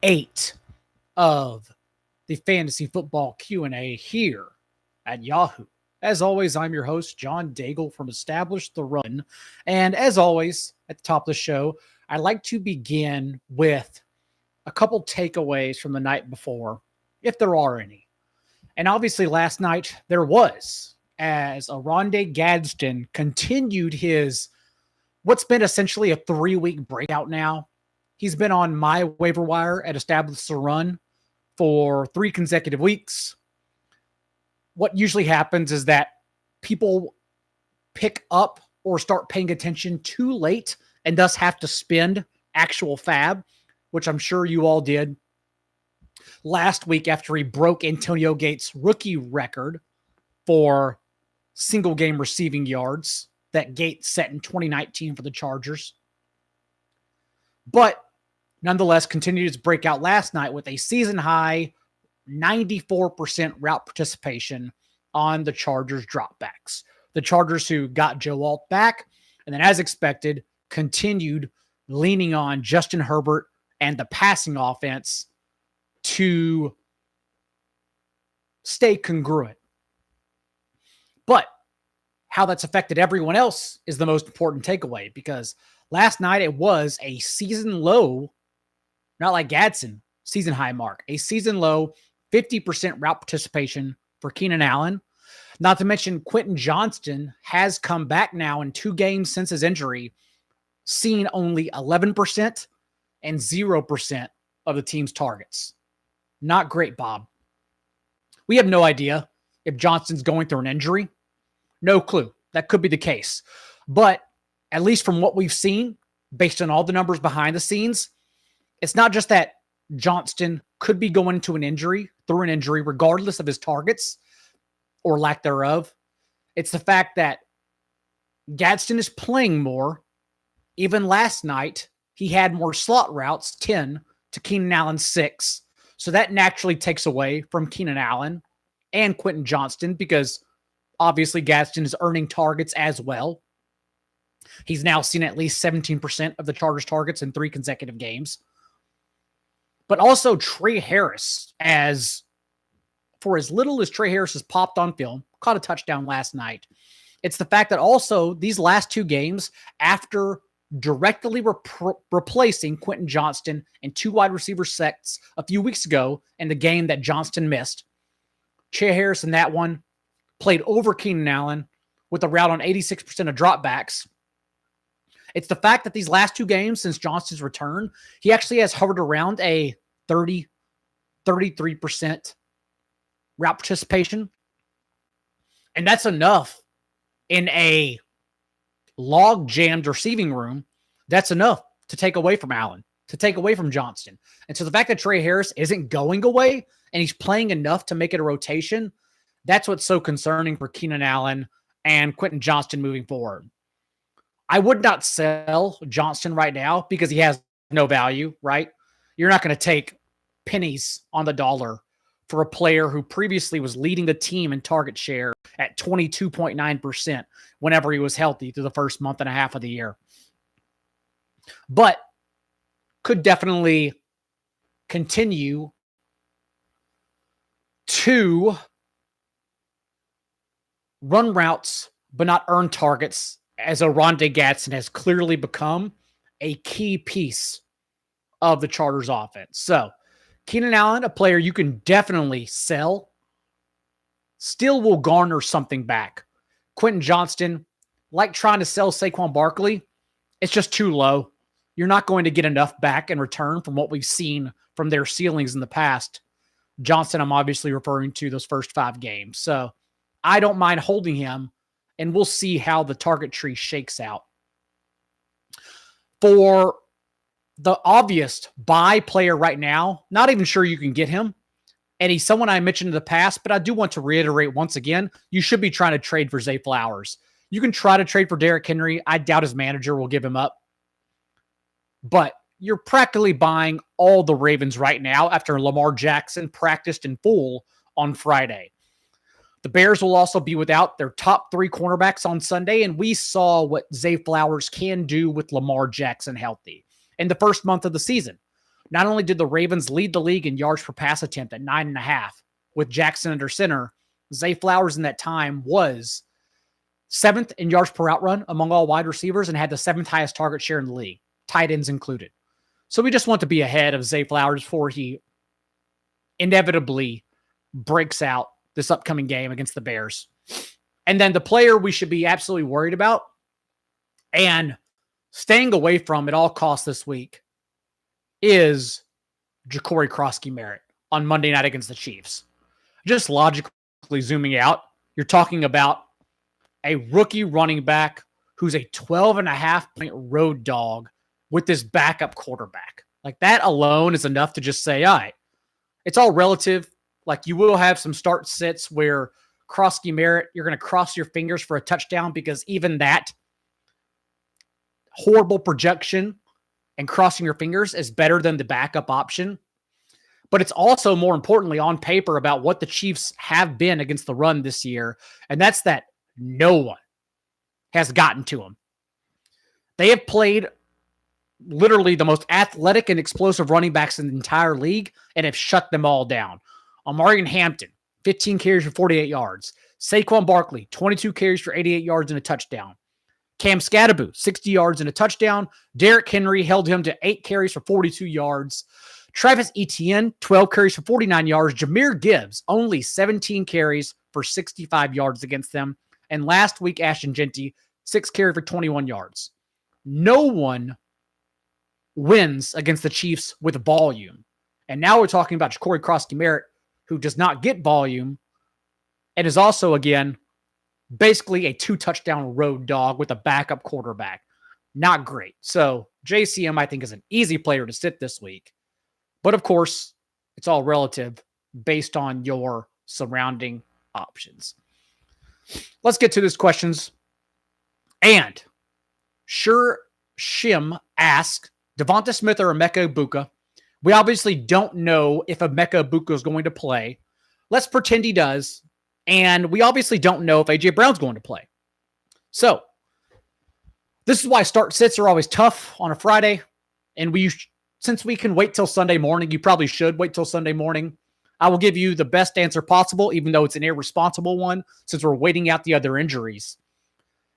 8 of the Fantasy Football Q&A here at Yahoo. As always, I'm your host, John Daigle from Establish the Run. And as always, at the top of the show, I'd like to begin with a couple takeaways from the night before, if there are any. And obviously last night there was, as Oronde Gadsden continued his what's been essentially a 3-week breakout now. He's been on my waiver wire at Establish the Run for 3 consecutive weeks. What usually happens is that people pick up or start paying attention too late and thus have to spend actual fab, which I'm sure you all did last week after he broke Antonio Gates' rookie record for single game receiving yards that Gates set in 2019 for the Chargers. But nonetheless, continued his breakout last night with a season-high 94% route participation on the Chargers dropbacks. The Chargers who got Joe Alt back, and then as expected, continued leaning on Justin Herbert and the passing offense to stay congruent. But how that's affected everyone else is the most important takeaway, because last night it was a season low, not like Gadsden, season high mark, a season low 50% route participation for Keenan Allen. Not to mention Quentin Johnston has come back now in 2 games since his injury, seeing only 11% and 0% of the team's targets. Not great, Bob. We have no idea if Johnston's going through an injury. No clue. That could be the case. But at least from what we've seen, based on all the numbers behind the scenes, it's not just that Johnston could be going through an injury, regardless of his targets or lack thereof. It's the fact that Gadsden is playing more. Even last night, he had more slot routes, 10 to Keenan Allen 6. So that naturally takes away from Keenan Allen and Quentin Johnston, because obviously Gadsden is earning targets as well. He's now seen at least 17% of the Chargers' targets in 3 consecutive games. But also Trey Harris, as little as Trey Harris has popped on film, caught a touchdown last night. It's the fact that also these last 2 games, after directly replacing Quentin Johnston in 2 wide receiver sets a few weeks ago in the game that Johnston missed, Trey Harris in that one played over Keenan Allen with a route on 86% of dropbacks. It's the fact that these last 2 games since Johnston's return, he actually has hovered around a 33% route participation. And that's enough in a log-jammed receiving room. That's enough to take away from Allen, to take away from Johnston. And so the fact that Trey Harris isn't going away and he's playing enough to make it a rotation, that's what's so concerning for Keenan Allen and Quentin Johnston moving forward. I would not sell Johnston right now because he has no value, right? You're not going to take pennies on the dollar for a player who previously was leading the team in target share at 22.9% whenever he was healthy through the first month and a half of the year. But could definitely continue to run routes but not earn targets, as Oronde Gadsden has clearly become a key piece of the Chargers offense. So Keenan Allen, a player you can definitely sell, still will garner something back. Quentin Johnston, like trying to sell Saquon Barkley, it's just too low. You're not going to get enough back in return from what we've seen from their ceilings in the past. Johnston, I'm obviously referring to those first 5 games. So I don't mind holding him, and we'll see how the target tree shakes out. For the obvious buy player right now, not even sure you can get him. And he's someone I mentioned in the past, but I do want to reiterate once again, you should be trying to trade for Zay Flowers. You can try to trade for Derrick Henry. I doubt his manager will give him up. But you're practically buying all the Ravens right now after Lamar Jackson practiced in full on Friday. The Bears will also be without their top 3 cornerbacks on Sunday, and we saw what Zay Flowers can do with Lamar Jackson healthy in the first month of the season. Not only did the Ravens lead the league in yards per pass attempt at 9.5 with Jackson under center, Zay Flowers in that time was 7th in yards per route run among all wide receivers and had the 7th highest target share in the league, tight ends included. So we just want to be ahead of Zay Flowers before he inevitably breaks out this upcoming game against the Bears. And then the player we should be absolutely worried about and staying away from at all costs this week is Ja'Cory Crosky-Merritt on Monday night against the Chiefs. Just logically zooming out, you're talking about a rookie running back who's a 12.5-point road dog with this backup quarterback. Like, that alone is enough to just say, all right, it's all relative. Like, you will have some start sits where Crosky-Merritt, you're going to cross your fingers for a touchdown because even that horrible projection and crossing your fingers is better than the backup option. But it's also, more importantly, on paper about what the Chiefs have been against the run this year, and that's that no one has gotten to them. They have played literally the most athletic and explosive running backs in the entire league and have shut them all down. Omarion Hampton, 15 carries for 48 yards. Saquon Barkley, 22 carries for 88 yards and a touchdown. Cam Scatterbo, 60 yards and a touchdown. Derrick Henry held him to 8 carries for 42 yards. Travis Etienne, 12 carries for 49 yards. Jahmyr Gibbs, only 17 carries for 65 yards against them. And last week, Ashton Jeanty, 6 carries for 21 yards. No one wins against the Chiefs with volume. And now we're talking about Ja'Cory Crosky-Merritt, who does not get volume and is also, again, basically a 2-touchdown road dog with a backup quarterback. Not great. So JCM, I think, is an easy player to sit this week. But of course, it's all relative based on your surrounding options. Let's get to these questions. And Sure Shim asks, Devonta Smith or Emeka Egbuka? We obviously don't know if Emeka Egbuka is going to play. Let's pretend he does. And we obviously don't know if A.J. Brown's going to play. So this is why start sits are always tough on a Friday. And since we can wait till Sunday morning, you probably should wait till Sunday morning. I will give you the best answer possible, even though it's an irresponsible one, since we're waiting out the other injuries.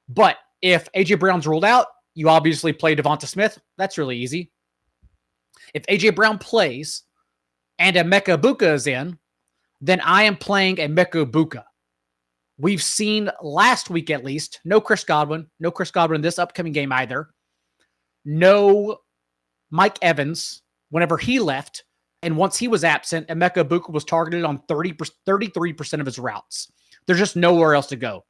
But if A.J. Brown's ruled out, you obviously play Devonta Smith. That's really easy. If A.J. Brown plays and Emeka Egbuka is in, then I am playing Emeka Egbuka. We've seen last week at least, no Chris Godwin this upcoming game either. No Mike Evans whenever he left. And once he was absent, Emeka Egbuka was targeted on 33% of his routes. There's just nowhere else to go.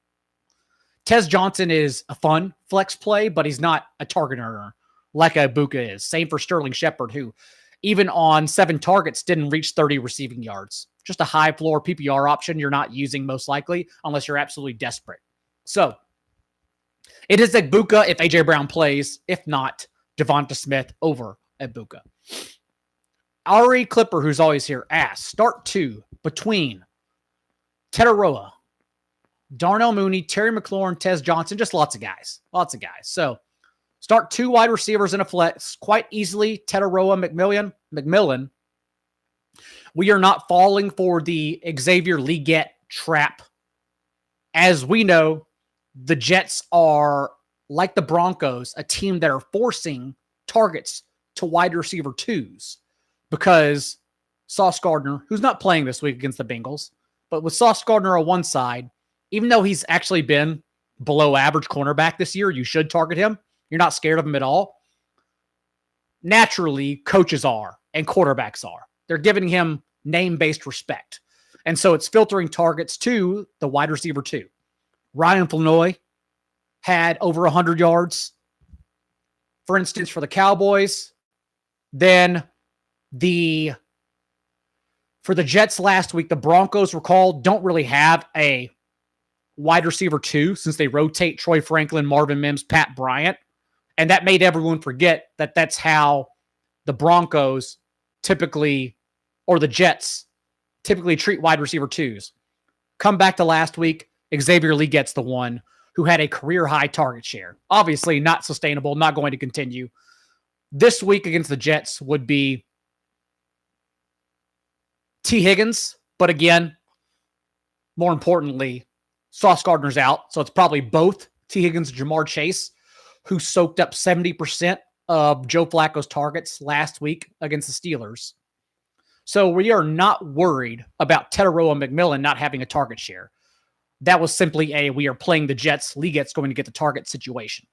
Tez Johnson is a fun flex play, but he's not a target earner like Egbuka is. Same for Sterling Shepard, who even on 7 targets didn't reach 30 receiving yards. Just a high floor PPR option you're not using most likely unless you're absolutely desperate. So it is Egbuka if A.J. Brown plays. If not, Devonta Smith over Egbuka. Ari Clipper, who's always here, asks, start 2 between Tetaroa, Darnell Mooney, Terry McLaurin, Tez Johnson, just lots of guys. So start 2 wide receivers in a flex quite easily. Tetaroa, McMillan. We are not falling for the Xavier Legette trap. As we know, the Jets are, like the Broncos, a team that are forcing targets to wide receiver 2s because Sauce Gardner, who's not playing this week against the Bengals, but with Sauce Gardner on one side, even though he's actually been below average cornerback this year, you should target him. You're not scared of him at all. Naturally, coaches are and quarterbacks are. They're giving him name-based respect. And so it's filtering targets to the wide receiver 2. Ryan Flanoy had over 100 yards, for instance, for the Cowboys. Then for the Jets last week, the Broncos, recall, don't really have a wide receiver 2 since they rotate Troy Franklin, Marvin Mims, Pat Bryant. And that made everyone forget that that's how the Broncos typically, or the Jets typically treat wide receiver 2s. Come back to last week, Xavier Legette's the one who had a career high target share. Obviously not sustainable, not going to continue. This week against the Jets would be T. Higgins, but again, more importantly, Sauce Gardner's out. So it's probably both T. Higgins and Jamar Chase, who soaked up 70% of Joe Flacco's targets last week against the Steelers. So we are not worried about Teteroa and McMillan not having a target share. That was simply we are playing the Jets. Liget's going to get the target situation.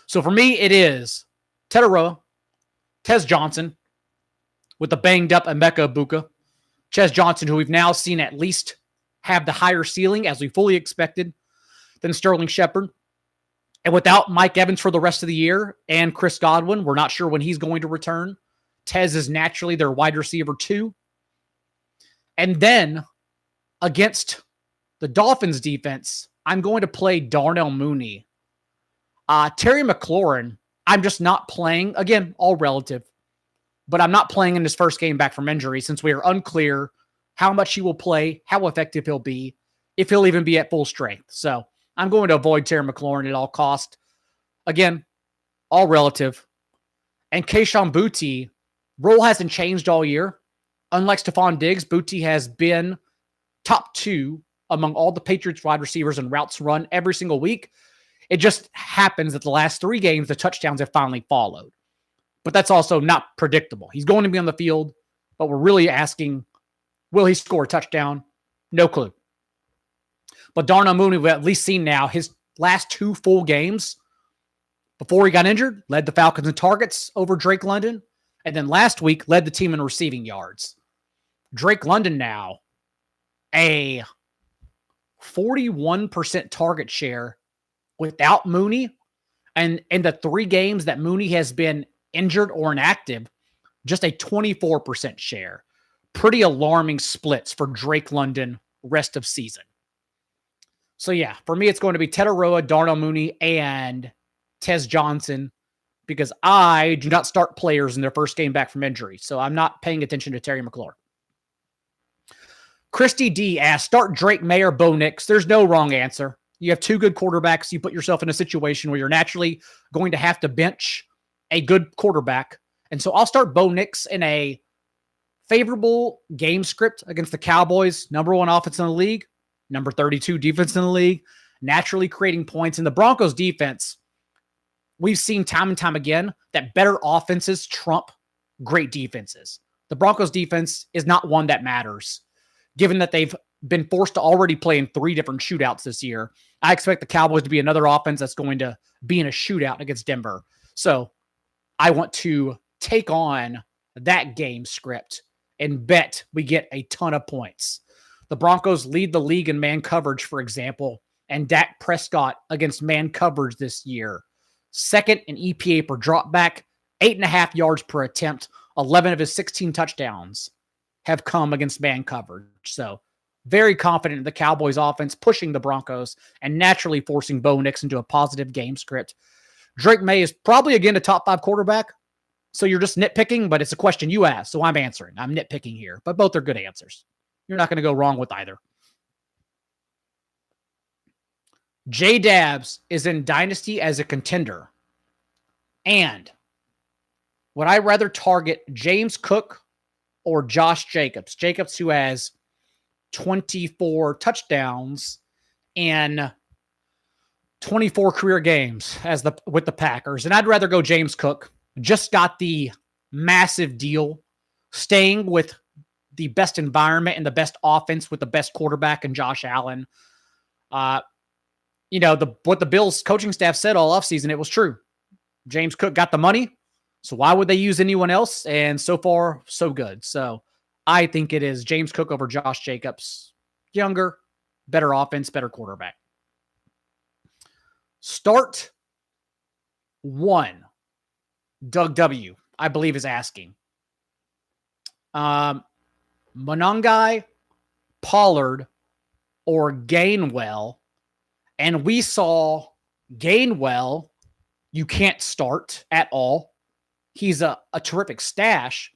So for me, it is Teteroa, Tez Johnson, with the banged up Emeka Ibuka. Tez Johnson, who we've now seen at least have the higher ceiling, as we fully expected, than Sterling Shepard. And without Mike Evans for the rest of the year and Chris Godwin, we're not sure when he's going to return. Tez is naturally their wide receiver 2. And then against the Dolphins defense, I'm going to play Darnell Mooney. Terry McLaurin, I'm just not playing. Again, all relative. But I'm not playing in his first game back from injury since we are unclear how much he will play, how effective he'll be, if he'll even be at full strength. So I'm going to avoid Terry McLaurin at all cost. Again, all relative. And Kayshon Boutte, role hasn't changed all year. Unlike Stephon Diggs, Boutte has been top 2 among all the Patriots wide receivers in routes run every single week. It just happens that the last 3 games, the touchdowns have finally followed. But that's also not predictable. He's going to be on the field, but we're really asking, will he score a touchdown? No clue. But Darnell Mooney, we've at least seen now his last 2 full games before he got injured, led the Falcons in targets over Drake London. And then last week, led the team in receiving yards. Drake London now, a 41% target share without Mooney. And in the 3 games that Mooney has been injured or inactive, just a 24% share. Pretty alarming splits for Drake London rest of season. So yeah, for me, it's going to be Teteroa, Darnell Mooney, and Tez Johnson, because I do not start players in their first game back from injury. So I'm not paying attention to Terry McLaurin. Christy D asks, start Drake May or Bo Nix. There's no wrong answer. You have 2 good quarterbacks. You put yourself in a situation where you're naturally going to have to bench a good quarterback. And so I'll start Bo Nix in a favorable game script against the Cowboys, number 1 offense in the league, number 32 defense in the league, naturally creating points. In the Broncos defense, we've seen time and time again that better offenses trump great defenses. The Broncos defense is not one that matters. Given that they've been forced to already play in 3 different shootouts this year, I expect the Cowboys to be another offense that's going to be in a shootout against Denver. So I want to take on that game script and bet we get a ton of points. The Broncos lead the league in man coverage, for example, and Dak Prescott against man coverage this year. 2nd in EPA per drop back, 8.5 yards per attempt. 11 of his 16 touchdowns have come against man coverage. So very confident in the Cowboys offense, pushing the Broncos and naturally forcing Bo Nix into a positive game script. Drake May is probably, again, a top 5 quarterback. So you're just nitpicking, but it's a question you asked, so I'm answering. I'm nitpicking here, but both are good answers. You're not going to go wrong with either. J Dabs is in Dynasty as a contender. And would I rather target James Cook or Josh Jacobs? Jacobs, who has 24 touchdowns in 24 career games with the Packers. And I'd rather go James Cook. Just got the massive deal, staying with the best environment and the best offense with the best quarterback and Josh Allen. What the Bills coaching staff said all offseason, it was true. James Cook got the money, so why would they use anyone else? And so far, so good. So I think it is James Cook over Josh Jacobs. Younger, better offense, better quarterback. Start 1. Doug W., I believe, is asking. Monangai, Pollard, or Gainwell. And we saw Gainwell, you can't start at all. He's a terrific stash,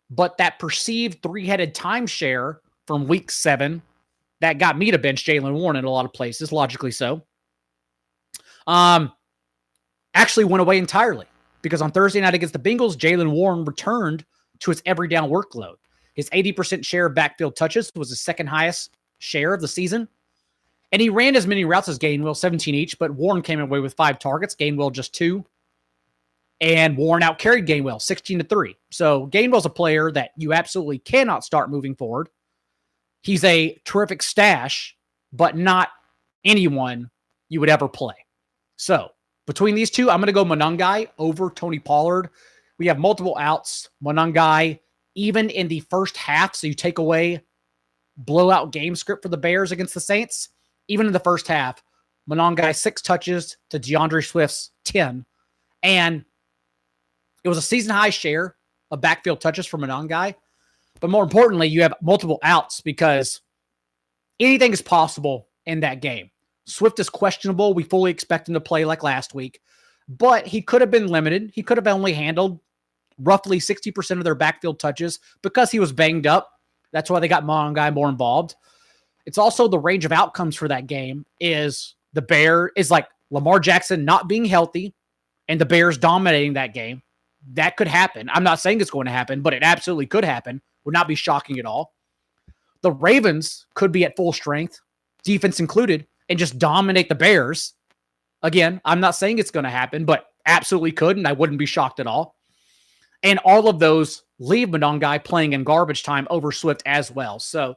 but that perceived 3-headed timeshare from week 7 that got me to bench Jaylen Warren in a lot of places, logically so, actually went away entirely. Because on Thursday night against the Bengals, Jaylen Warren returned to his every down workload. His 80% share of backfield touches was the second highest share of the season. And he ran as many routes as Gainwell, 17 each, but Warren came away with 5 targets, Gainwell just 2. And Warren outcarried Gainwell 16-3. So Gainwell's a player that you absolutely cannot start moving forward. He's a terrific stash, but not anyone you would ever play. So between these two, I'm going to go Monangai over Tony Pollard. We have multiple outs. Monangai, even in the first half, so you take away blowout game script for the Bears against the Saints. Even in the first half, Monangai 6 touches to DeAndre Swift's 10. And it was a season-high share of backfield touches for Monangai. But more importantly, you have multiple outs because anything is possible in that game. Swift is questionable. We fully expect him to play like last week. But he could have been limited. He could have only handled roughly 60% of their backfield touches because he was banged up. That's why they got Monangai more involved. It's also the range of outcomes for that game is like Lamar Jackson not being healthy and the Bears dominating that game. That could happen. I'm not saying it's going to happen, but it absolutely could happen. Would not be shocking at all. The Ravens could be at full strength, defense included, and just dominate the Bears. Again, I'm not saying it's going to happen, but absolutely could, and I wouldn't be shocked at all. And all of those leave Monangai playing in garbage time over Swift as well. So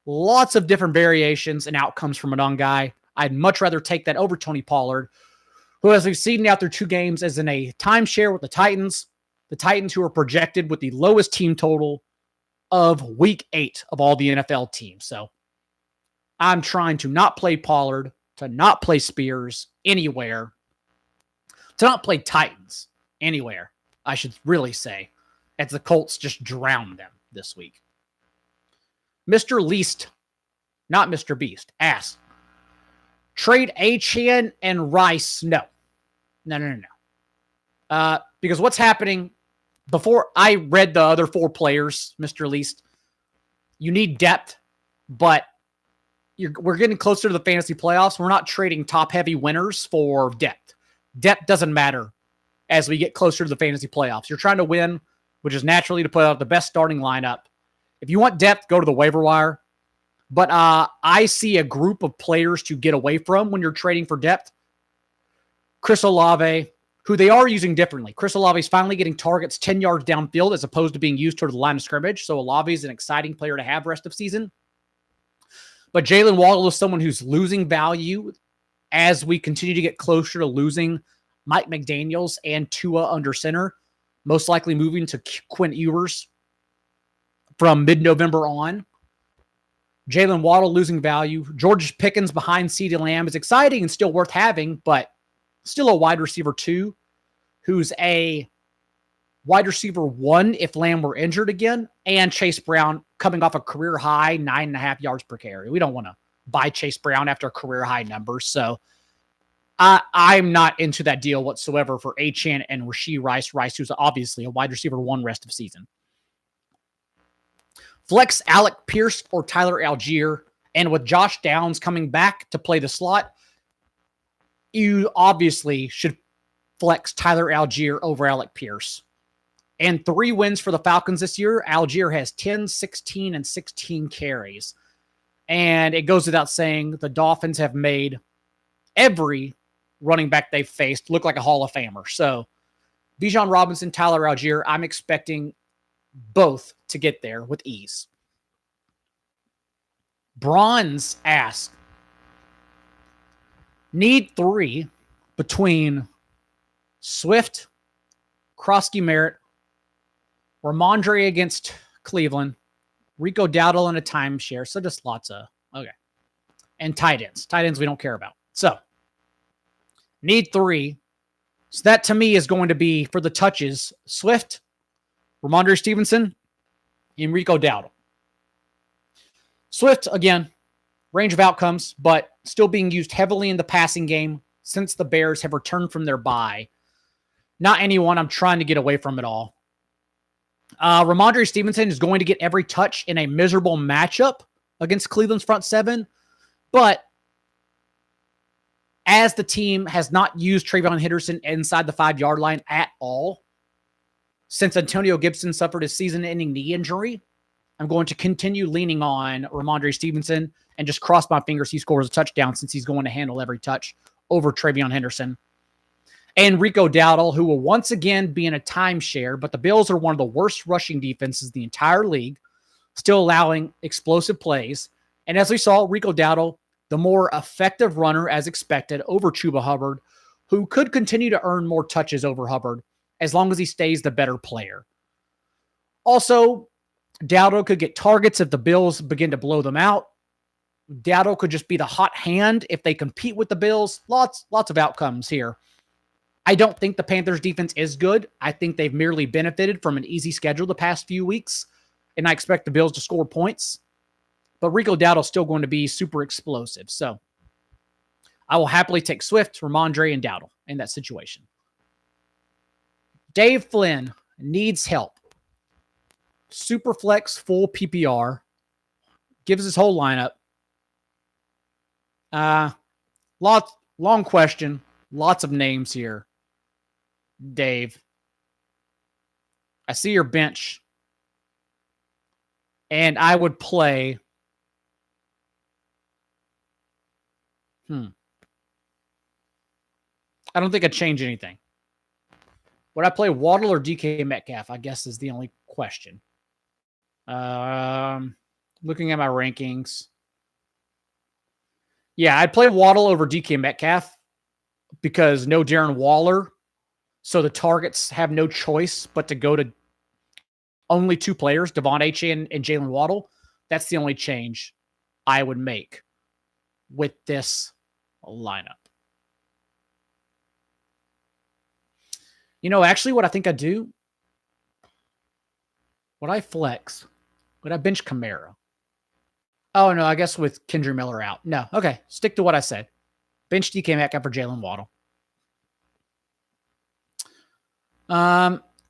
lots of different variations and outcomes from Monangai. I'd much rather take that over Tony Pollard, who, as we've seen now through 2 games, is in a timeshare with the Titans who are projected with the lowest team total of week 8 of all the NFL teams. So I'm trying to not play Pollard, to not play Spears anywhere, to not play Titans anywhere, I should really say, as the Colts just drowned them this week. Mr. Least, not Mr. Beast, asks, trade Achane and Rice? No. Because what's happening, before I read the other 4 players, Mr. Least, you need depth, but we're getting closer to the fantasy playoffs. We're not trading top-heavy winners for depth. Depth doesn't matter as we get closer to the fantasy playoffs. You're trying to win, which is naturally to put out the best starting lineup. If you want depth, go to the waiver wire. But I see a group of players to get away from when you're trading for depth. Chris Olave, who they are using differently. Chris Olave is finally getting targets 10 yards downfield as opposed to being used toward the line of scrimmage. So Olave is an exciting player to have rest of season. But Jalen Waddle is someone who's losing value as we continue to get closer to losing Mike McDaniels and Tua under center, most likely moving to Quinn Ewers from mid-November on. Jalen Waddle losing value. George Pickens behind CeeDee Lamb is exciting and still worth having, but still a wide receiver 2 who's a wide receiver 1 if Lamb were injured again, and Chase Brown coming off a career high 9.5 yards per carry. We don't want to buy Chase Brown after career high numbers, so I'm not into that deal whatsoever for Achane and Rashee Rice. Rice, who's obviously a wide receiver 1 rest of season. Flex Alec Pierce or Tyler Algier, and with Josh Downs coming back to play the slot, you obviously should flex Tyler Algier over Alec Pierce. And 3 wins for the Falcons this year. Algier has 10, 16, and 16 carries. And it goes without saying, the Dolphins have made every running back they've faced look like a Hall of Famer. So Bijan Robinson, Tyler Algier, I'm expecting both to get there with ease. Bronze asks, need 3 between Swift, Krosky Merritt, Ramondre against Cleveland, Rico Dowdle in a timeshare. So just lots of, okay. And tight ends. Tight ends we don't care about. So need 3. So that to me is going to be for the touches, Swift, Ramondre Stevenson, and Rico Dowdle. Swift, again, range of outcomes, but still being used heavily in the passing game since the Bears have returned from their bye. Not anyone I'm trying to get away from at all. Ramondre Stevenson is going to get every touch in a miserable matchup against Cleveland's front 7, but as the team has not used Trayvon Henderson inside the 5-yard line at all since Antonio Gibson suffered a season-ending knee injury, I'm going to continue leaning on Ramondre Stevenson and just cross my fingers he scores a touchdown since he's going to handle every touch over Travion Henderson. And Rico Dowdle, who will once again be in a timeshare, but the Bills are one of the worst rushing defenses in the entire league, still allowing explosive plays. And as we saw, Rico Dowdle, the more effective runner as expected over Chuba Hubbard, who could continue to earn more touches over Hubbard as long as he stays the better player. Also, Dowdle could get targets if the Bills begin to blow them out. Dowdle could just be the hot hand if they compete with the Bills. Lots of outcomes here. I don't think the Panthers defense is good. I think they've merely benefited from an easy schedule the past few weeks, and I expect the Bills to score points. But Rico Dowdle is still going to be super explosive. So I will happily take Swift, Ramondre, and Dowdle in that situation. Dave Flynn needs help. Super flex, full PPR. Gives his whole lineup. Long question. Lots of names here. Dave, I see your bench. And I would play. I don't think I'd change anything. Would I play Waddle or DK Metcalf? I guess is the only question. Looking at my rankings. Yeah, I'd play Waddle over DK Metcalf because no Darren Waller. So the targets have no choice but to go to only two players, Devon Achane and Jalen Waddle. That's the only change I would make with this lineup. Actually what I think I'd do, would I flex? Would I bench Kamara? Oh, no, I guess with Kendre Miller out. No, okay, stick to what I said. Bench DK Metcalf for Jalen Waddle.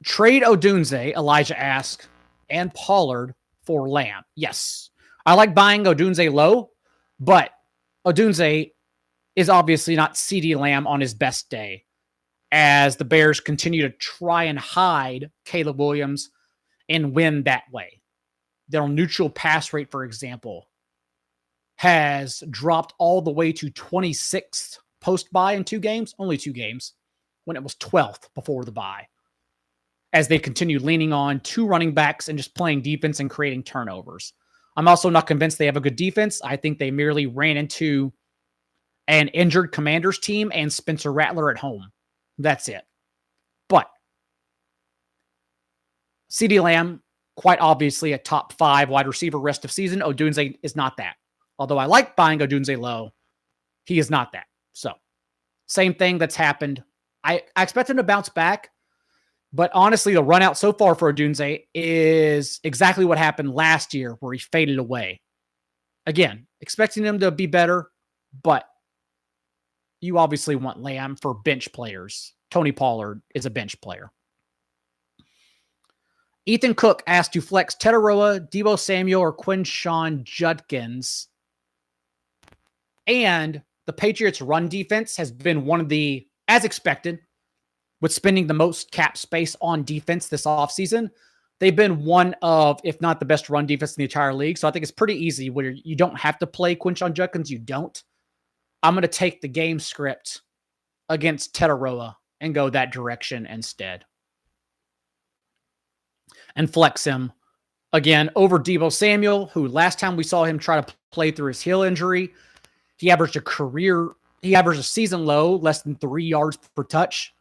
Trade Odunze, Elijah asked, and Pollard for Lamb. Yes. I like buying Odunze low, but Odunze is obviously not CeeDee Lamb on his best day as the Bears continue to try and hide Caleb Williams and win that way. Their neutral pass rate, for example, has dropped all the way to 26th post-bye in only two games, when it was 12th before the bye, as they continue leaning on two running backs and just playing defense and creating turnovers. I'm also not convinced they have a good defense. I think they merely ran into an injured Commanders team and Spencer Rattler at home. That's it. But CeeDee Lamb, quite obviously a top 5 wide receiver rest of season. Odunze is not that. Although I like buying Odunze low, he is not that. So, same thing that's happened. I expect him to bounce back, but honestly, the run out so far for Odunze is exactly what happened last year where he faded away. Again, expecting him to be better, but you obviously want Lamb for bench players. Tony Pollard is a bench player. Ethan Cook asked to flex Tetaroa, Deebo Samuel, or Quinshon Judkins. And the Patriots' run defense has been one of the, as expected, with spending the most cap space on defense this offseason. They've been one of, if not the best run defense in the entire league. So I think it's pretty easy where you don't have to play Quinshon Judkins. You don't. I'm going to take the game script against Tetaroa and go that direction instead. And flex him again over Deebo Samuel, who last time we saw him try to play through his heel injury, he averaged a season low, less than 3 yards per touch.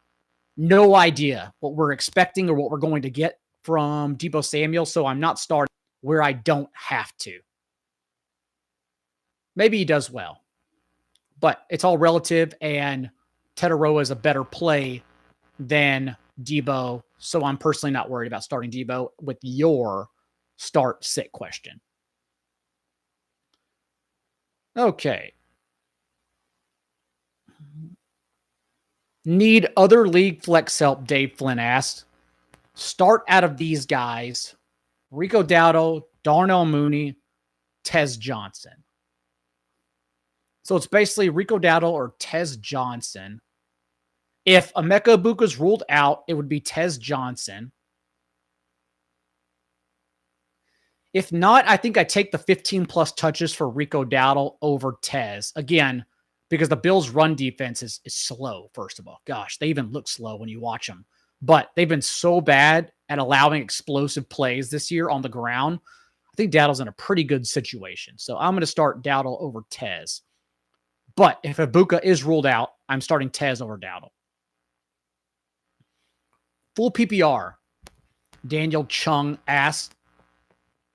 No idea what we're expecting or what we're going to get from Deebo Samuel, so I'm not starting where I don't have to. Maybe he does well, but it's all relative, and Tetaroa is a better play than Deebo, so I'm personally not worried about starting Deebo with your start-sit question. Okay. Need other league flex help, Dave Flynn asked. Start out of these guys: Rico Dowdle, Darnell Mooney, Tez Johnson. So it's basically Rico Dowdle or Tez Johnson. If Emeka Egbuka's ruled out, it would be Tez Johnson. If not, I think I take the 15 plus touches for Rico Dowdle over Tez. Again, because the Bills' run defense is slow, first of all. Gosh, they even look slow when you watch them. But they've been so bad at allowing explosive plays this year on the ground. I think Dowdle's in a pretty good situation. So I'm going to start Dowdle over Tez. But if Ibuka is ruled out, I'm starting Tez over Dowdle. Full PPR. Daniel Chung asks,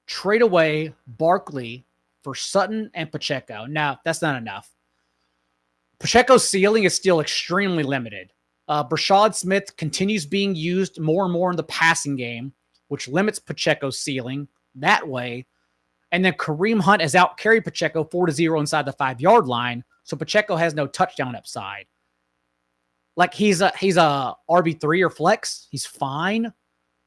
trade away Barkley for Sutton and Pacheco. Now, that's not enough. Pacheco's ceiling is still extremely limited. Brashad Smith continues being used more and more in the passing game, which limits Pacheco's ceiling that way. And then Kareem Hunt has out-carried Pacheco 4-0 inside the 5-yard line, so Pacheco has no touchdown upside. Like, he's a RB3 or flex. He's fine.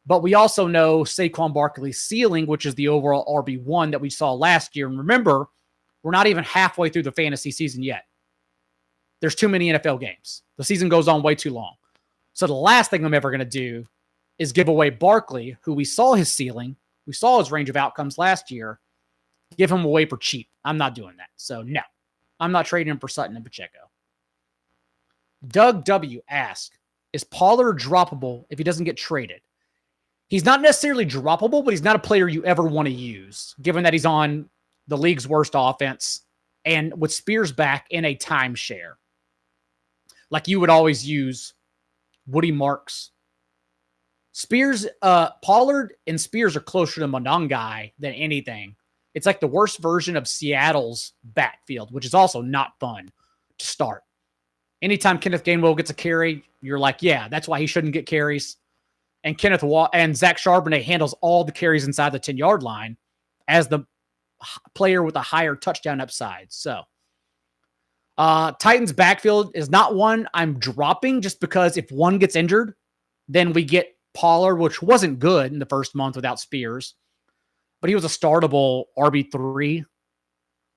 But we also know Saquon Barkley's ceiling, which is the overall RB1 that we saw last year. And remember, we're not even halfway through the fantasy season yet. There's too many NFL games. The season goes on way too long. So the last thing I'm ever going to do is give away Barkley, who we saw his ceiling. We saw his range of outcomes last year. Give him away for cheap. I'm not doing that. So no, I'm not trading him for Sutton and Pacheco. Doug W. asks, is Pollard droppable if he doesn't get traded? He's not necessarily droppable, but he's not a player you ever want to use, given that he's on the league's worst offense and with Spears back in a timeshare. Like you would always use Woody Marks. Pollard and Spears are closer to Monangai than anything. It's like the worst version of Seattle's backfield, which is also not fun to start. Anytime Kenneth Gainwell gets a carry, you're like, yeah, that's why he shouldn't get carries. And Zach Charbonnet handles all the carries inside the 10-yard line as the player with a higher touchdown upside. So Titans backfield is not one I'm dropping just because if one gets injured, then we get Pollard, which wasn't good in the first month without Spears, but he was a startable RB3.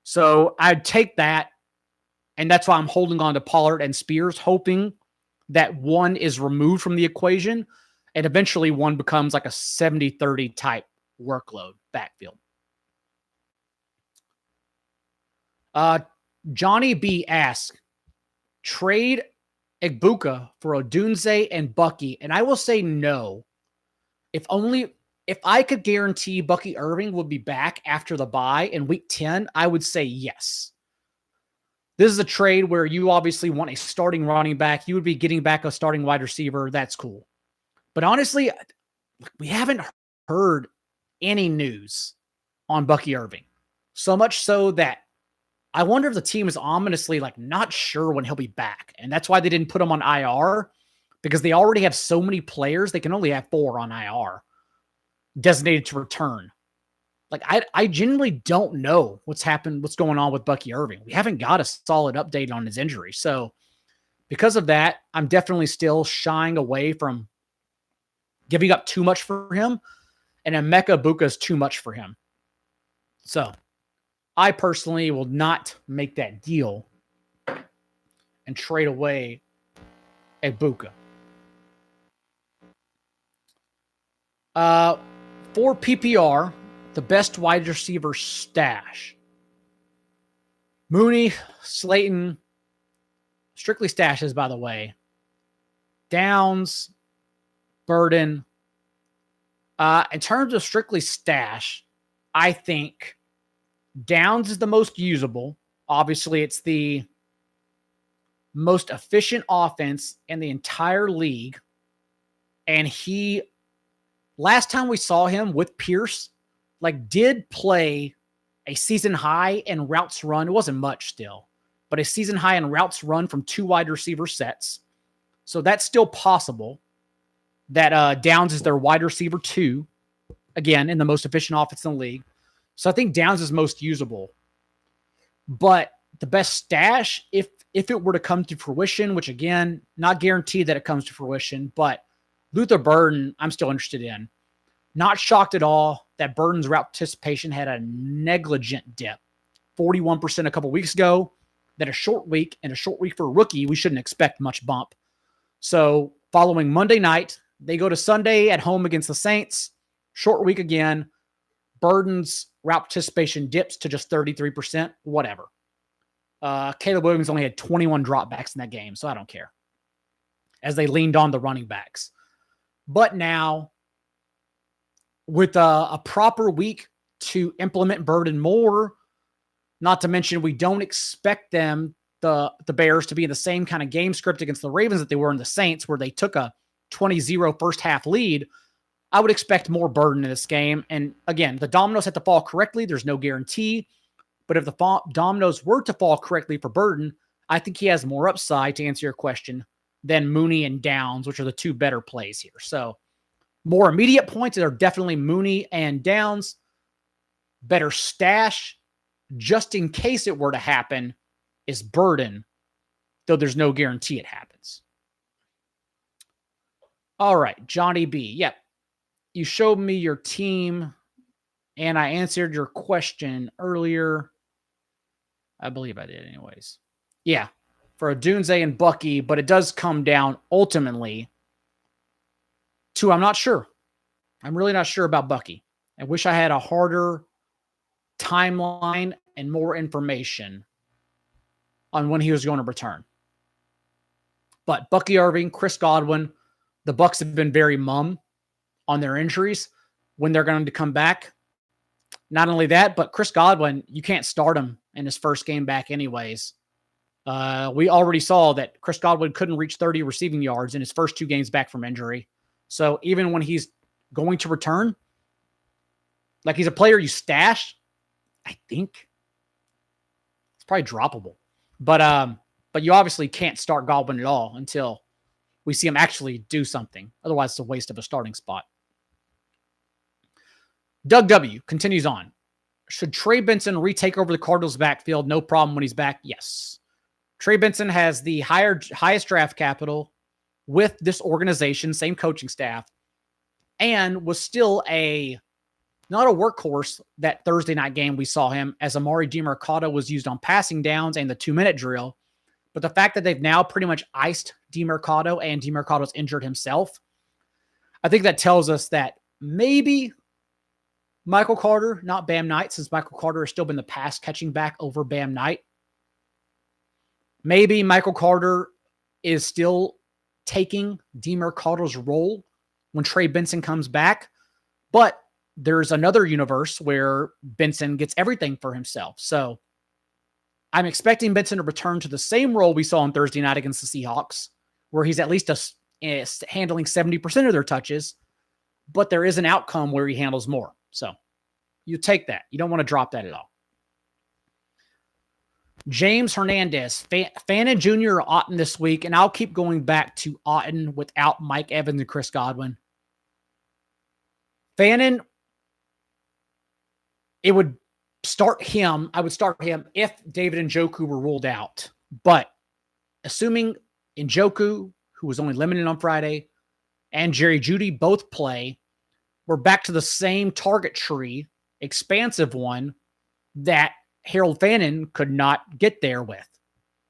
So I'd take that. And that's why I'm holding on to Pollard and Spears, hoping that one is removed from the equation and eventually one becomes like a 70-30 type workload backfield. Johnny B asks, trade Ibuka for Odunze and Bucky. And I will say no. If I could guarantee Bucky Irving would be back after the bye in week 10, I would say yes. This is a trade where you obviously want a starting running back. You would be getting back a starting wide receiver. That's cool. But honestly, we haven't heard any news on Bucky Irving. So much so that I wonder if the team is ominously not sure when he'll be back. And that's why they didn't put him on IR, because they already have so many players. They can only have 4 on IR designated to return. I genuinely don't know what's going on with Bucky Irving. We haven't got a solid update on his injury. So because of that, I'm definitely still shying away from giving up too much for him. And Emeka Ibuka is too much for him. So I personally will not make that deal and trade away Ibuka. For PPR, the best wide receiver stash. Mooney, Slayton, strictly stashes, by the way. Downs, Burden. In terms of strictly stash, I think Downs is the most usable. Obviously, it's the most efficient offense in the entire league. And last time we saw him with Pierce, did play a season high in routes run. It wasn't much still, but a season high in routes run from 2 wide receiver sets. So that's still possible that Downs is their wide receiver 2, again, in the most efficient offense in the league. So I think Downs is most usable. But the best stash, if it were to come to fruition, which again, not guaranteed that it comes to fruition, but Luther Burden, I'm still interested in. Not shocked at all that Burden's route participation had a negligent dip. 41% a couple weeks ago. That a short week for a rookie, we shouldn't expect much bump. So following Monday night, they go to Sunday at home against the Saints. Short week again. Burden's route participation dips to just 33%, whatever. Caleb Williams only had 21 dropbacks in that game, so I don't care, as they leaned on the running backs. But now, with a proper week to implement Burden more, not to mention we don't expect them, the Bears, to be in the same kind of game script against the Ravens that they were in the Saints, where they took a 20-0 first half lead. I would expect more Burden in this game. And again, the dominoes have to fall correctly. There's no guarantee. But if the dominoes were to fall correctly for Burden, I think he has more upside, to answer your question, than Mooney and Downs, which are the two better plays here. So more immediate points are definitely Mooney and Downs. Better stash, just in case it were to happen, is Burden, though there's no guarantee it happens. All right, Johnny B. Yep. You showed me your team, and I answered your question earlier. I believe I did anyways. Yeah, for Odunze and Bucky, but it does come down ultimately to, I'm not sure. I'm really not sure about Bucky. I wish I had a harder timeline and more information on when he was going to return. But Bucky Irving, Chris Godwin, the Bucs have been very mum on their injuries when they're going to come back. Not only that, but Chris Godwin, you can't start him in his first game back anyways. We already saw that Chris Godwin couldn't reach 30 receiving yards in his first 2 games back from injury. So even when he's going to return, like, he's a player you stash, I think it's probably droppable. But you obviously can't start Godwin at all until we see him actually do something. Otherwise, it's a waste of a starting spot. Doug W. continues on. Should Trey Benson retake over the Cardinals' backfield? No problem when he's back. Yes. Trey Benson has the highest draft capital with this organization, same coaching staff, and was still not a workhorse that Thursday night game we saw him, as Amari DeMercado was used on passing downs and the 2-minute drill. But the fact that they've now pretty much iced DeMercado and DeMercado's injured himself, I think that tells us that maybe Michael Carter, not Bam Knight, since Michael Carter has still been the pass catching back over Bam Knight. Maybe Michael Carter is still taking DeMercado's role when Trey Benson comes back. But there's another universe where Benson gets everything for himself. So I'm expecting Benson to return to the same role we saw on Thursday night against the Seahawks, where he's at least handling 70% of their touches, but there is an outcome where he handles more. So you take that. You don't want to drop that at all. James Hernandez, Fannin Jr. or Otten this week, and I'll keep going back to Otten without Mike Evans and Chris Godwin. Fannin, I would start him if David Njoku were ruled out. But assuming Njoku, who was only limited on Friday, and Jerry Jeudy both play, we're back to the same target tree, expansive one, that Harold Fannin could not get there with.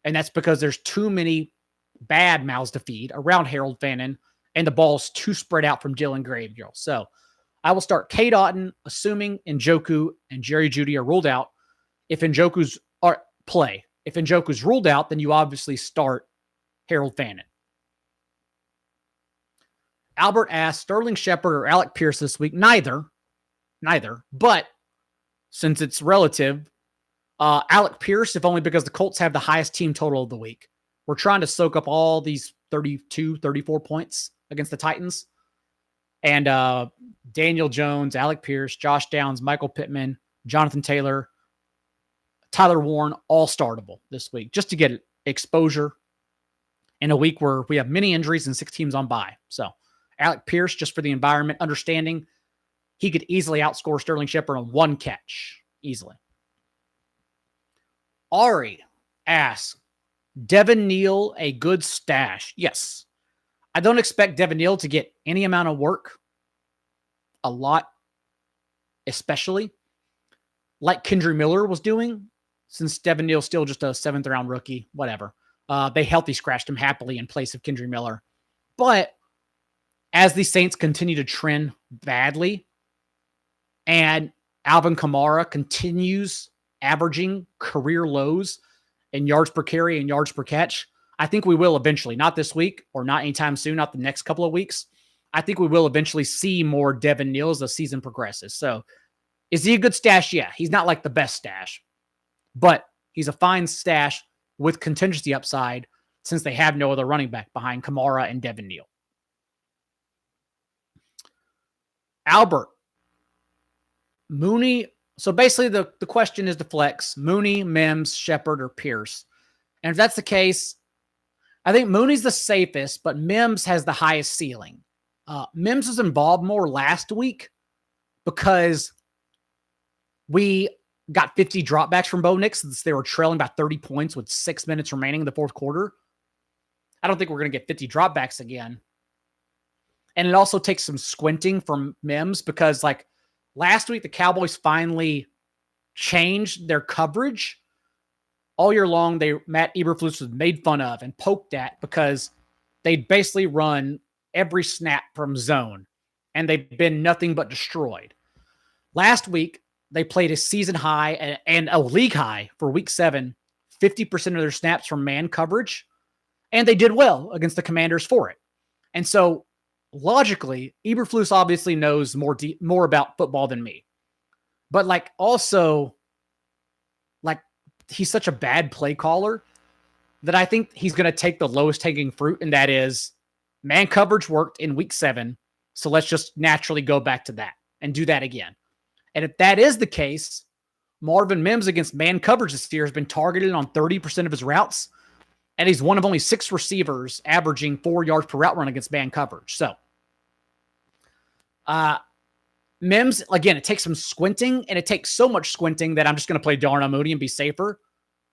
And that's because there's too many bad mouths to feed around Harold Fannin, and the ball's too spread out from Dylan Gabriel. So I will start Cade Otton, assuming Njoku and Jerry Jeudy are ruled out. If Njoku's play, if Njoku's ruled out, then you obviously start Harold Fannin. Albert asks, Sterling Shepard or Alec Pierce this week? Neither. But since it's relative, Alec Pierce, if only because the Colts have the highest team total of the week. We're trying to soak up all these 32, 34 points against the Titans. And Daniel Jones, Alec Pierce, Josh Downs, Michael Pittman, Jonathan Taylor, Tyler Warren, all startable this week, just to get exposure in a week where we have many injuries and 6 teams on bye. So Alec Pierce, just for the environment, understanding he could easily outscore Sterling Shepard on 1 catch. Easily. Ari asks, Devin Neal a good stash? Yes. I don't expect Devin Neal to get any amount of work, a lot, especially like Kendry Miller was doing, since Devin Neal's still just a 7th round rookie, whatever. They healthy scratched him happily in place of Kendry Miller. But as the Saints continue to trend badly, and Alvin Kamara continues averaging career lows in yards per carry and yards per catch. I think we will eventually, not this week or not anytime soon, not the next couple of weeks. I think we will eventually see more Devin Neal as the season progresses. So is he a good stash? Yeah, he's not like the best stash, but he's a fine stash with contingency upside since they have no other running back behind Kamara and Devin Neal. Albert. Mooney. So basically the question is the flex. Mooney, Mims, Shepard, or Pierce. And if that's the case, I think Mooney's the safest, but Mims has the highest ceiling. Mims was involved more last week because we got 50 dropbacks from Bo Nix since they were trailing about 30 points with 6 minutes remaining in the fourth quarter. I don't think we're going to get 50 dropbacks again. And it also takes some squinting from Mims because, like, last week the Cowboys finally changed their coverage. All year long, Matt Eberflus was made fun of and poked at because they'd basically run every snap from zone, and they've been nothing but destroyed. Last week, they played a season high and a league high for week 7, 50% of their snaps from man coverage, and they did well against the Commanders for it. And so, logically, Eberflus obviously knows more about football than me. But, like, also, like, he's such a bad play caller that I think he's going to take the lowest hanging fruit, and that is man coverage worked in week 7, so let's just naturally go back to that and do that again. And if that is the case, Marvin Mims against man coverage this year has been targeted on 30% of his routes, and he's one of only 6 receivers averaging 4 yards per route run against man coverage. So, Mims, again, it takes some squinting, and it takes so much squinting that I'm just going to play Darnell Mooney and be safer.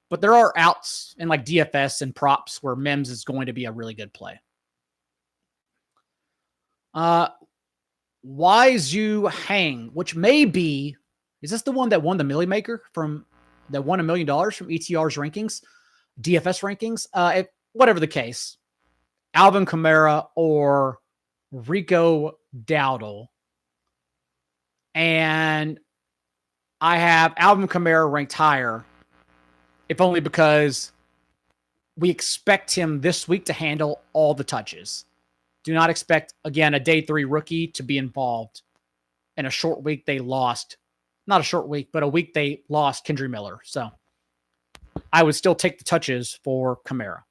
But there are outs in like DFS and props where Mims is going to be a really good play. Wise You Hang, which may be, is this the one that won the Millie Maker that won $1 million from ETR's rankings, DFS rankings? Whatever the case, Alvin Kamara or Rico Dowdle. And I have Alvin Kamara ranked higher, if only because we expect him this week to handle all the touches. Do not expect, again, a day 3 rookie to be involved in a short week they lost. Not a short week, but a week they lost Kendry Miller. So I would still take the touches for Kamara.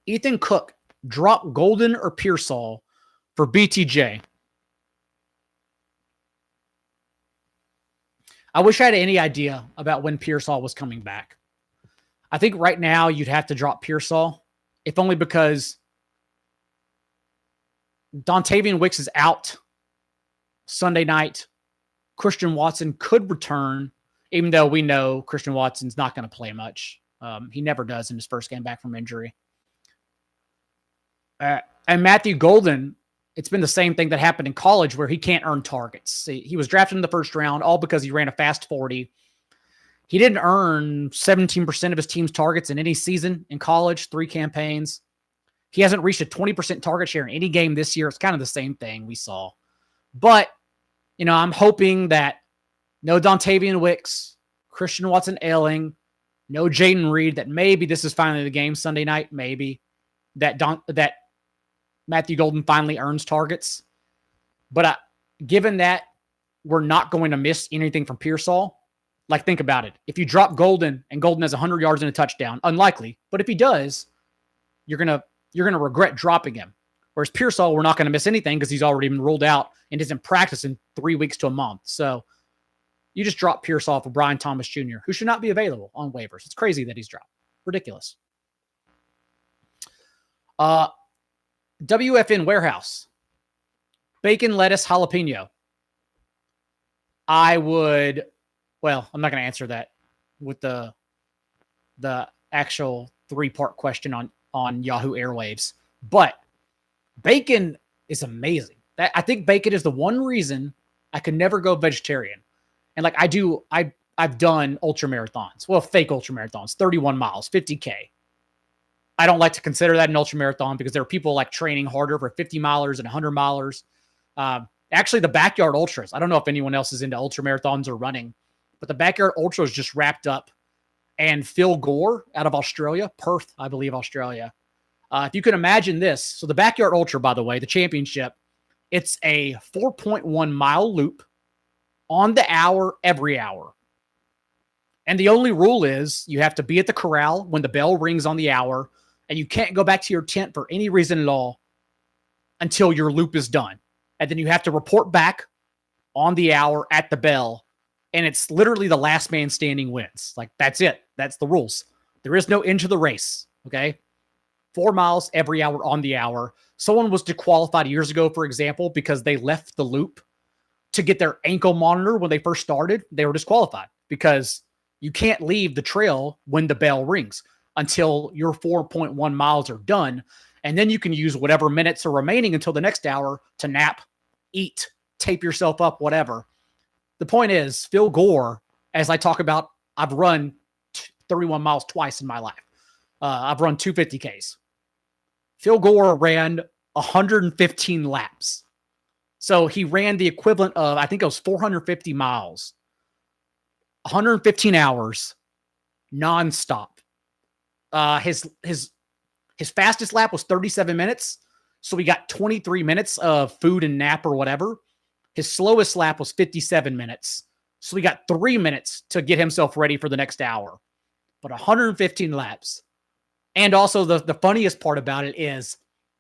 Ethan Cook, drop Golden or Pearsall for BTJ. I wish I had any idea about when Pearsall was coming back. I think right now you'd have to drop Pearsall, if only because Dontavian Wicks is out Sunday night. Christian Watson could return, even though we know Christian Watson's not going to play much. He never does in his first game back from injury. And Matthew Golden, it's been the same thing that happened in college where he can't earn targets. He was drafted in the first round all because he ran a fast 40. He didn't earn 17% of his team's targets in any season in college, 3 campaigns. He hasn't reached a 20% target share in any game this year. It's kind of the same thing we saw. But, you know, I'm hoping that no Dontavian Wicks, Christian Watson ailing, no Jaden Reed, that maybe this is finally the game Sunday night, maybe, that Matthew Golden finally earns targets. But given that we're not going to miss anything from Pearsall, like, think about it. If you drop Golden and Golden has 100 yards and a touchdown, unlikely, but if he does, you're going to regret dropping him. Whereas Pearsall, we're not going to miss anything because he's already been ruled out and isn't practicing 3 weeks to a month. So you just drop Pearsall for Brian Thomas Jr., who should not be available on waivers. It's crazy that he's dropped. Ridiculous. WFN Warehouse. Bacon, lettuce, jalapeno. I'm not going to answer that with the actual 3-part question on Yahoo Airwaves. But bacon is amazing. I think bacon is the one reason I could never go vegetarian. And like I've done ultra marathons. Well, fake ultra marathons, 31 miles, 50K. I don't like to consider that an ultra marathon because there are people like training harder for 50 milers and 100 milers. Actually, the Backyard Ultras. I don't know if anyone else is into ultra marathons or running, but the Backyard Ultras just wrapped up. And Phil Gore out of Australia, Perth, I believe, Australia. If you can imagine this. So the Backyard Ultra, by the way, the championship, it's a 4.1 mile loop on the hour, every hour. And the only rule is you have to be at the corral when the bell rings on the hour, and you can't go back to your tent for any reason at all until your loop is done. And then you have to report back on the hour at the bell, and it's literally the last man standing wins. Like, that's it. That's the rules. There is no end to the race, okay? 4 miles every hour on the hour. Someone was disqualified years ago, for example, because they left the loop to get their ankle monitor when they first started. They were disqualified because you can't leave the trail when the bell rings until your 4.1 miles are done. And then you can use whatever minutes are remaining until the next hour to nap, eat, tape yourself up, whatever. The point is, Phil Gore, as I talk about, I've run 31 miles twice in my life. I've run 250Ks. Phil Gore ran 115 laps. So he ran the equivalent of, I think it was 450 miles, 115 hours, nonstop. His fastest lap was 37 minutes. So we got 23 minutes of food and nap or whatever. His slowest lap was 57 minutes. So we got 3 minutes to get himself ready for the next hour. But 115 laps. And also the funniest part about it is,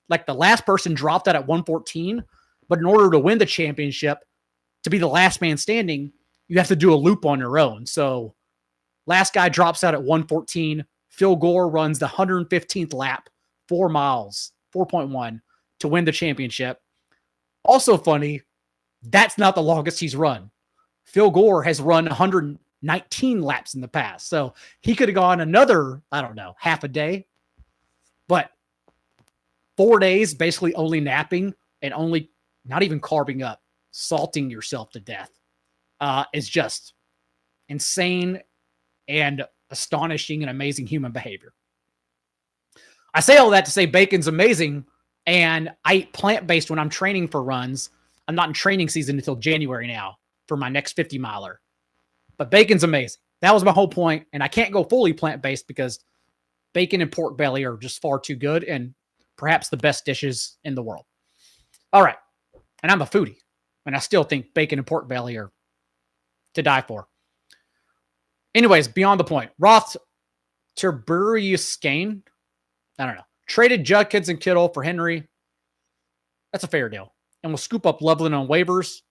like, the last person dropped out at 114, but in order to win the championship, to be the last man standing, you have to do a loop on your own. So last guy drops out at 114. Phil Gore runs the 115th lap, 4 miles, 4.1 to win the championship. Also funny, that's not the longest he's run. Phil Gore has run 119 laps in the past. So he could have gone another, I don't know, half a day. But 4 days, basically only napping and only not even carving up, salting yourself to death is just insane and astonishing and amazing human behavior. I say all that to say bacon's amazing, and I eat plant-based when I'm training for runs. I'm not in training season until January now for my next 50 miler. But bacon's amazing. That was my whole point, and I can't go fully plant-based because bacon and pork belly are just far too good and perhaps the best dishes in the world. All right. And I'm a foodie, and I still think bacon and pork belly are to die for. Anyways, beyond the point. Roth Terburriuskane, I don't know, traded Judkins and Kittle for Henry. That's a fair deal. And we'll scoop up Loveland on waivers,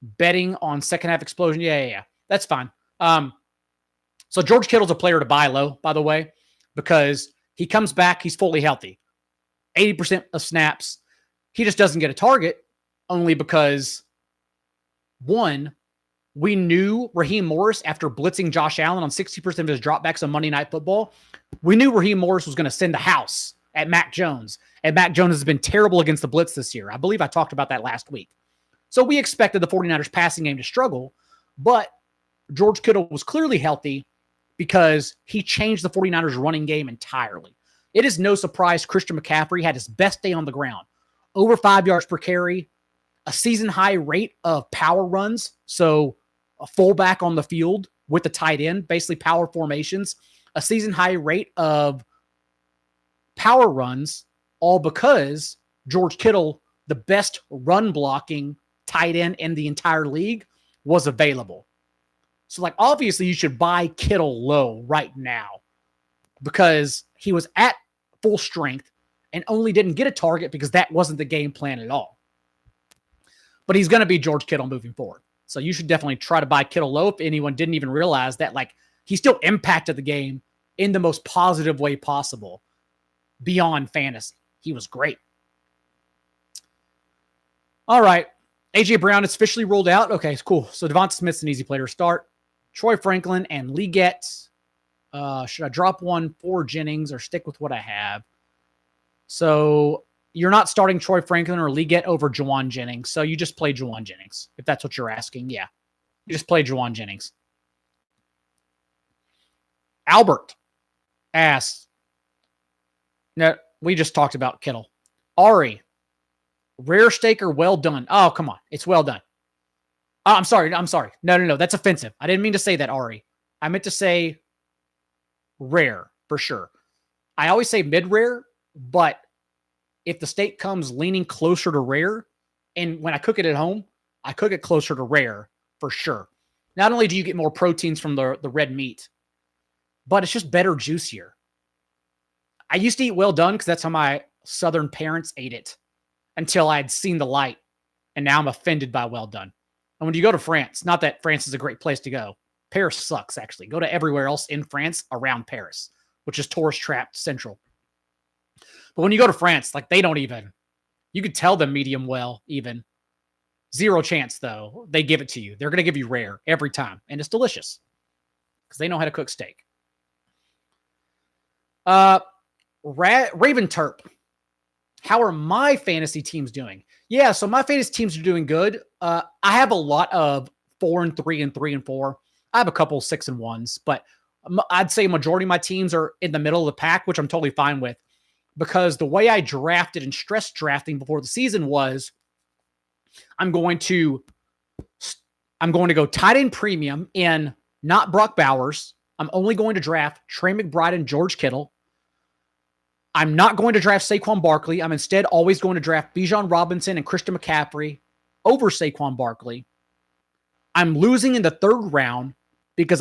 betting on second half explosion. Yeah. That's fine. So George Kittle's a player to buy low, by the way, because he comes back, he's fully healthy. 80% of snaps. He just doesn't get a target only because, one, we knew Raheem Morris, after blitzing Josh Allen on 60% of his dropbacks on Monday Night Football, we knew Raheem Morris was going to send the house at Mac Jones. And Mac Jones has been terrible against the blitz this year. I believe I talked about that last week. So we expected the 49ers passing game to struggle, but George Kittle was clearly healthy because he changed the 49ers running game entirely. It is no surprise Christian McCaffrey had his best day on the ground. Over 5 yards per carry, a season-high rate of power runs, so a fullback on the field with the tight end, basically power formations, a season-high rate of power runs, all because George Kittle, the best run-blocking tight end in the entire league, was available. So, like, obviously you should buy Kittle low right now because he was at full strength and only didn't get a target because that wasn't the game plan at all. But he's going to be George Kittle moving forward. So you should definitely try to buy Kittle low if anyone didn't even realize that, like, he still impacted the game in the most positive way possible beyond fantasy. He was great. All right. A.J. Brown is officially ruled out. Okay, cool. So Devonta Smith's an easy player to start. Troy Franklin and Leggett. Should I drop one for Jennings or stick with what I have? So you're not starting Troy Franklin or Leggett over Juwan Jennings. So you just play Juwan Jennings, if that's what you're asking. Yeah, you just play Juwan Jennings. Albert asks, no, we just talked about Kittle. Ari, Rare steak or well done? Oh, come on. It's well done. Oh, I'm sorry. No. That's offensive. I didn't mean to say that, Ari. I meant to say rare for sure. I always say mid-rare, but if the steak comes leaning closer to rare, and when I cook it at home, I cook it closer to rare for sure. Not only do you get more proteins from the red meat, but it's just better, juicier. I used to eat well done because that's how my Southern parents ate it until I had seen the light, and now I'm offended by well done. And when you go to France, not that France is a great place to go. Paris sucks, actually. Go to everywhere else in France around Paris, which is tourist-trapped central. But when you go to France, like they don't even, you could tell them medium well even. Zero chance, though. They give it to you. They're going to give you rare every time, and it's delicious because they know how to cook steak. Raven Terp. How are my fantasy teams doing? Yeah, so my fantasy teams are doing good. I have a lot of 4-3 and 3-4. I have a couple 6-1s, but I'd say a majority of my teams are in the middle of the pack, which I'm totally fine with, because the way I drafted and stress drafting before the season was, I'm going to go tight end premium in not Brock Bowers. I'm only going to draft Trey McBride and George Kittle. I'm not going to draft Saquon Barkley. I'm instead always going to draft Bijan Robinson and Christian McCaffrey over Saquon Barkley. I'm losing in the third round because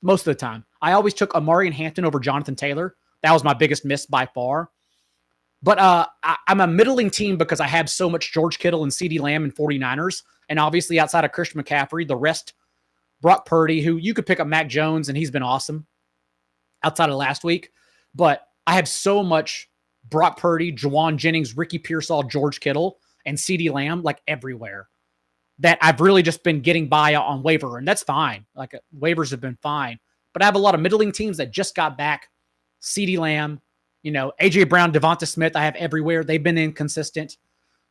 most of the time, I always took Amari and Hampton over Jonathan Taylor. That was my biggest miss by far. But I'm a middling team because I have so much George Kittle and CeeDee Lamb and 49ers. And obviously outside of Christian McCaffrey, the rest, Brock Purdy, who you could pick up Mac Jones, and he's been awesome outside of last week. But I have so much Brock Purdy, Juwan Jennings, Ricky Pearsall, George Kittle, and CeeDee Lamb, like everywhere, that I've really just been getting by on waiver, and that's fine. Like waivers have been fine. But I have a lot of middling teams that just got back. CeeDee Lamb, AJ Brown, Devonta Smith, I have everywhere. They've been inconsistent.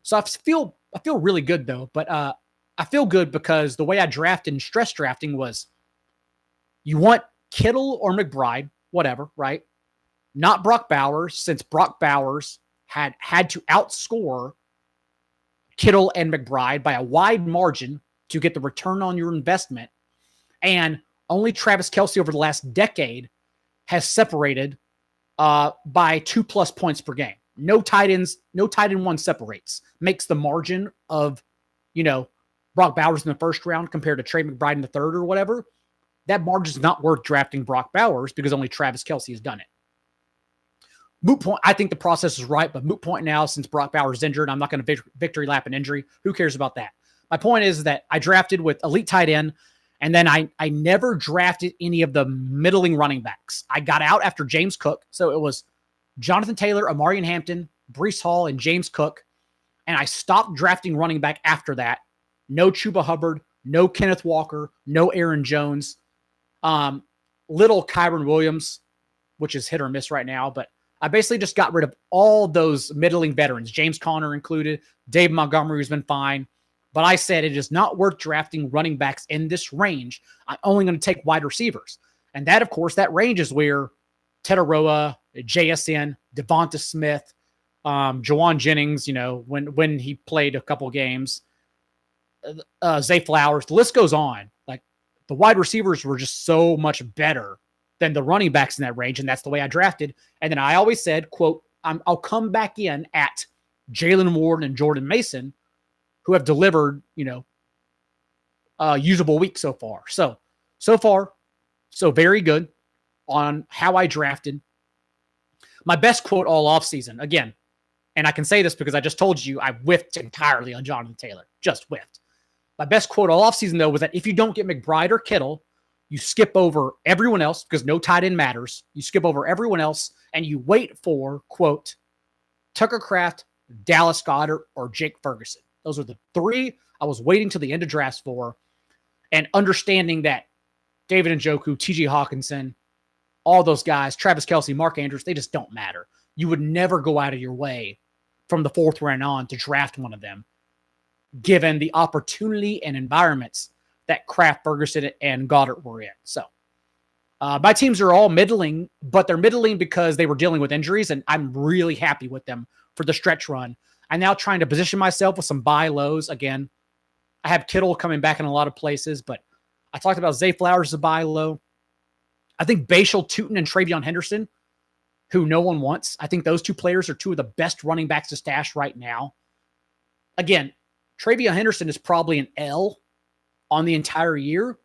So I feel really good though. But I feel good because the way I drafted and stress drafting was, you want Kittle or McBride, whatever, right? Not Brock Bowers, since Brock Bowers had to outscore Kittle and McBride by a wide margin to get the return on your investment. And only Travis Kelce over the last decade has separated by 2+ points per game. No tight end one separates. Makes the margin of, Brock Bowers in the first round compared to Trey McBride in the third or whatever. That margin is not worth drafting Brock Bowers because only Travis Kelce has done it. Moot point. I think the process is right, but moot point now since Brock Bowers is injured. I'm not going to victory lap an injury. Who cares about that? My point is that I drafted with elite tight end, and then I never drafted any of the middling running backs. I got out after James Cook. So it was Jonathan Taylor, Amari Hampton, Breece Hall, and James Cook. And I stopped drafting running back after that. No Chuba Hubbard, no Kenneth Walker, no Aaron Jones, little Kyron Williams, which is hit or miss right now, but I basically just got rid of all those middling veterans, James Conner included, Dave Montgomery, who's been fine. But I said it is not worth drafting running backs in this range. I'm only going to take wide receivers. And that, of course, that range is where Tetaroa, JSN, Devonta Smith, Juwan Jennings, when he played a couple games, Zay Flowers, the list goes on. Like the wide receivers were just so much better than the running backs in that range, and that's the way I drafted. And then I always said, quote, I'll come back in at Jalen Ward and Jordan Mason, who have delivered, usable week so far. So far, so very good on how I drafted. My best quote all offseason, again, and I can say this because I just told you I whiffed entirely on Jonathan Taylor. Just whiffed. My best quote all offseason, though, was that if you don't get McBride or Kittle, you skip over everyone else because no tight end matters. You skip over everyone else and you wait for, quote, Tucker Kraft, Dallas Goedert, or Jake Ferguson. Those are the three I was waiting till the end of drafts for, and understanding that David Njoku, TJ Hawkinson, all those guys, Travis Kelce, Mark Andrews, they just don't matter. You would never go out of your way from the fourth round on to draft one of them, given the opportunity and environments that Kraft, Ferguson, and Goddard were in. So my teams are all middling, but they're middling because they were dealing with injuries, and I'm really happy with them for the stretch run. I'm now trying to position myself with some buy lows. Again, I have Kittle coming back in a lot of places, but I talked about Zay Flowers as a buy low. I think Bashal Tutin and Travion Henderson, who no one wants. I think those two players are two of the best running backs to stash right now. Again, Travion Henderson is probably an L on the entire year.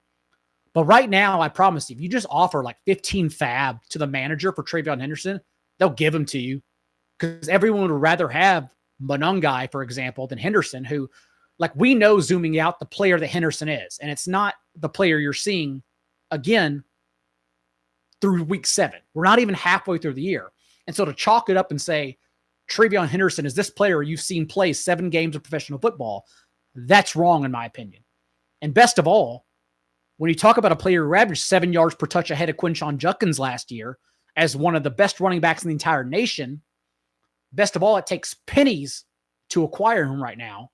But right now, I promise you, if you just offer like 15 fab to the manager for Travion Henderson, they'll give him to you. Because everyone would rather have Monungai, for example, than Henderson, who, like, we know zooming out the player that Henderson is. And it's not the player you're seeing, again, through week 7. We're not even halfway through the year. And so to chalk it up and say, Travion Henderson is this player you've seen play 7 games of professional football, that's wrong in my opinion. And best of all, when you talk about a player who averaged 7 yards per touch ahead of Quinshon Judkins last year as one of the best running backs in the entire nation, best of all, it takes pennies to acquire him right now.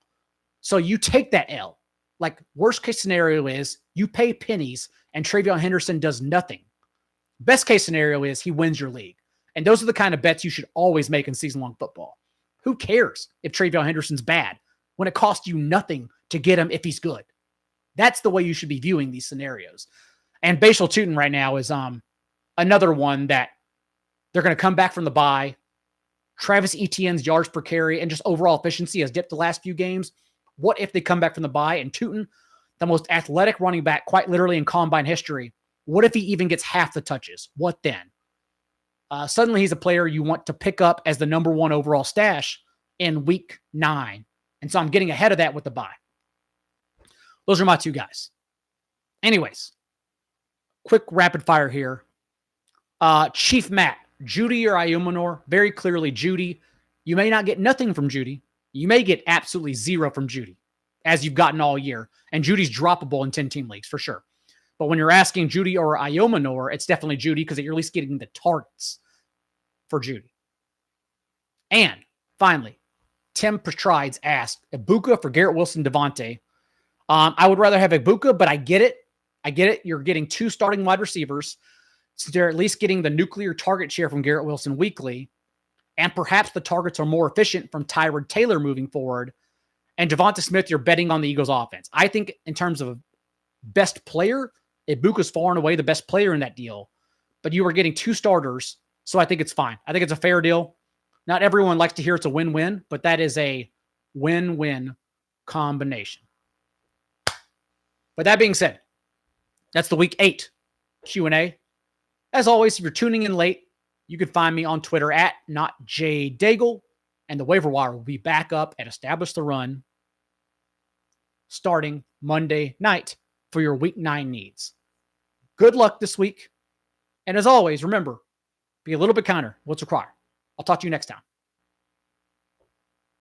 So you take that L. Like, worst case scenario is you pay pennies and Travion Henderson does nothing. Best case scenario is he wins your league. And those are the kind of bets you should always make in season-long football. Who cares if Travion Henderson's bad when it costs you nothing to get him if he's good? That's the way you should be viewing these scenarios. And Bashal Tutin right now is another one that they're going to come back from the bye. Travis Etienne's yards per carry and just overall efficiency has dipped the last few games. What if they come back from the bye and Tutin, the most athletic running back quite literally in combine history, what if he even gets half the touches? What then? Suddenly he's a player you want to pick up as the number 1 overall stash in week 9. And so I'm getting ahead of that with the bye. Those are my 2 guys. Anyways, quick rapid fire here. Chief Matt, Judy or Iomanor? Very clearly Judy. You may not get nothing from Judy. You may get absolutely 0 from Judy, as you've gotten all year. And Judy's droppable in 10-team leagues for sure. But when you're asking Judy or Iomanor, it's definitely Judy because you're at least getting the targets for Judy. And finally, Tim Petrides asked, Ibuka for Garrett Wilson, Devontae. I would rather have Ibuka, but I get it. I get it. You're getting 2 starting wide receivers. So they're at least getting the nuclear target share from Garrett Wilson weekly. And perhaps the targets are more efficient from Tyrod Taylor moving forward. And Devonta Smith, you're betting on the Eagles offense. I think in terms of best player, Ibuka's far and away the best player in that deal. But you are getting 2 starters, so I think it's fine. I think it's a fair deal. Not everyone likes to hear it's a win-win, but that is a win-win combination. But that being said, that's the Week 8 Q&A. As always, if you're tuning in late, you can find me on Twitter at NotJDaigle, and the waiver wire will be back up at Establish the Run starting Monday night for your Week 9 needs. Good luck this week. And as always, remember, be a little bit kinder. What's required. I'll talk to you next time.